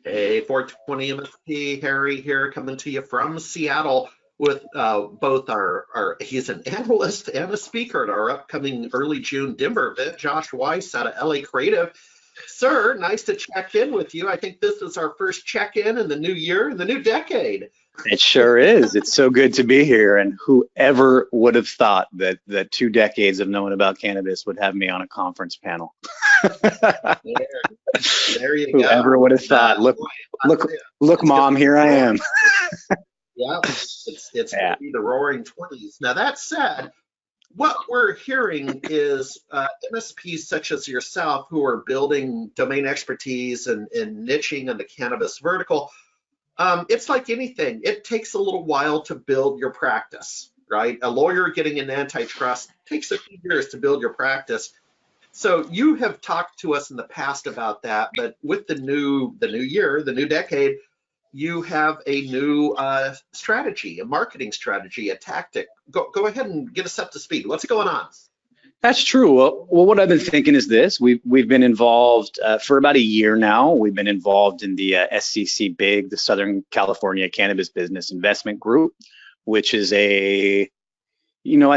Hey, 420 MSP, Harry here, coming to you from Seattle with both he's an analyst and a speaker at our upcoming early June Denver event, Josh Weiss out of LA Creative. Sir, nice to check in with you. I think this is our first check-in in the new year, in the new decade. It sure is. It's so good to be here. And whoever would have thought that 2 decades of knowing about cannabis would have me on a conference panel? There you go. Whoever would have thought? Look, Mom, here I am. Yeah, it's going to be the roaring 20s. Now, that said, what we're hearing is MSPs such as yourself who are building domain expertise and niching in the cannabis vertical. It's like anything. It takes a little while to build your practice, right? A lawyer getting an antitrust takes a few years to build your practice. So you have talked to us in the past about that, but with the new year, the new decade, you have a new strategy, a marketing strategy, a tactic. Go ahead and get us up to speed. What's going on? That's true. Well, what I've been thinking is this. We've been involved for about a year now. We've been involved in the SCC BIG, the Southern California Cannabis Business Investment Group, which is I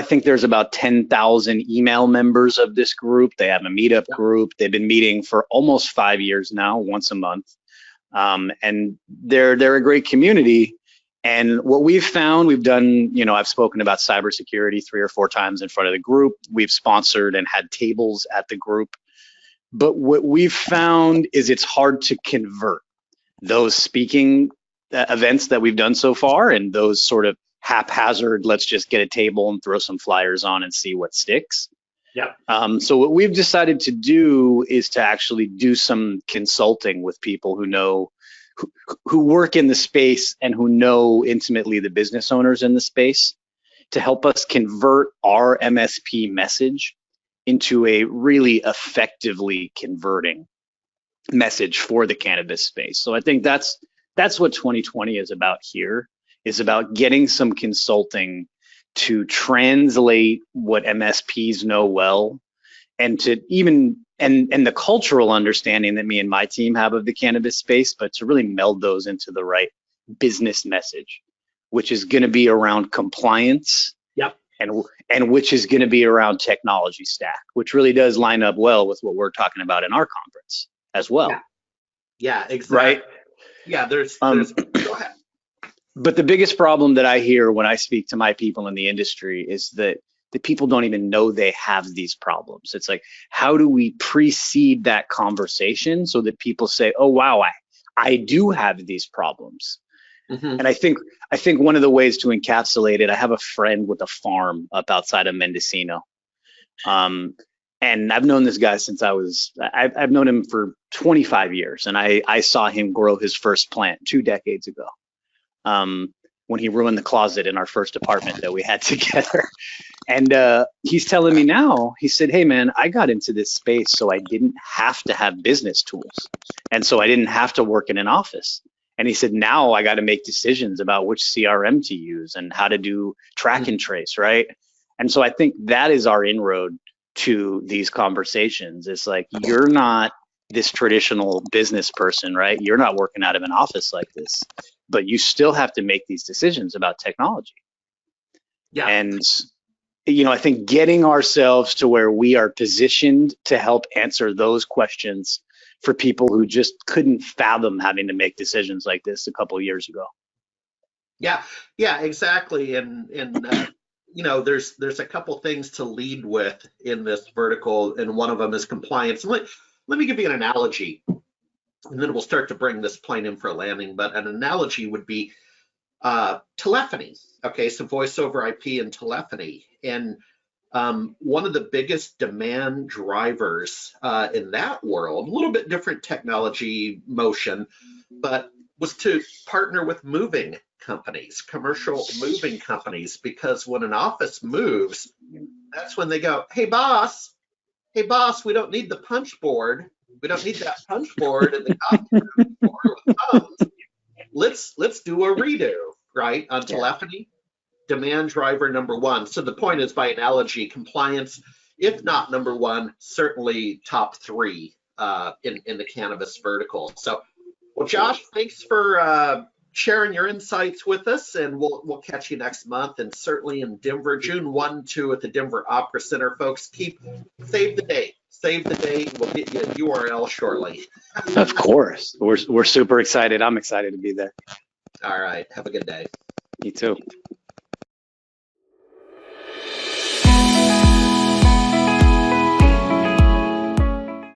think there's about 10,000 email members of this group. They have a meetup group. They've been meeting for almost 5 years now, once a month. And they're a great community. And what we've found, we've done, I've spoken about cybersecurity 3 or 4 times in front of the group. We've sponsored and had tables at the group. But what we've found is it's hard to convert those speaking events that we've done so far and those sort of haphazard, let's just get a table and throw some flyers on and see what sticks. Yeah. So what we've decided to do is to actually do some consulting with people who work in the space and who know intimately the business owners in the space to help us convert our MSP message into a really effectively converting message for the cannabis space. So I think that's what 2020 is about here, is about getting some consulting to translate what MSPs know well and to even and the cultural understanding that me and my team have of the cannabis space, but to really meld those into the right business message, which is going to be around compliance. Yep. And which is going to be around technology stack, which really does line up well with what we're talking about in our conference as well. Yeah, exactly. Right? Yeah, there's go ahead. But the biggest problem that I hear when I speak to my people in the industry is that the people don't even know they have these problems. It's like, how do we precede that conversation so that people say, oh, wow, I do have these problems. Mm-hmm. And I think one of the ways to encapsulate it, I have a friend with a farm up outside of Mendocino. And I've known this guy since I've known him for 25 years. And I saw him grow his first plant 2 decades ago. When he ruined the closet in our first apartment that we had together. And he's telling me now, he said, hey, man, I got into this space so I didn't have to have business tools. And so I didn't have to work in an office. And he said, now I got to make decisions about which CRM to use and how to do track and trace, right? And so I think that is our inroad to these conversations. It's like, you're not this traditional business person, right? You're not working out of an office like this, but you still have to make these decisions about technology. Yeah. And, I think getting ourselves to where we are positioned to help answer those questions for people who just couldn't fathom having to make decisions like this a couple of years ago. Yeah, exactly. And there's a couple things to lead with in this vertical, and one of them is compliance. Let me give you an analogy, and then we'll start to bring this plane in for a landing. But an analogy would be telephony. Okay, so voice over IP and telephony. And one of the biggest demand drivers in that world, a little bit different technology motion, but was to partner with moving companies, commercial moving companies, because when an office moves, that's when they go, hey boss, we don't need the punch board. We don't need that punch board in the coffee room with thumbs. Let's do a redo, right? On telephony, demand driver number one. So the point is, by analogy, compliance, if not number one, certainly top 3 in the cannabis vertical. So Well, Josh, thanks for sharing your insights with us, and we'll catch you next month, and certainly in Denver, June 1, 2 at the Denver Opera Center. Folks, save the date. Save the date. We'll get you a URL shortly. Of course. We're super excited. I'm excited to be there. All right. Have a good day. You too.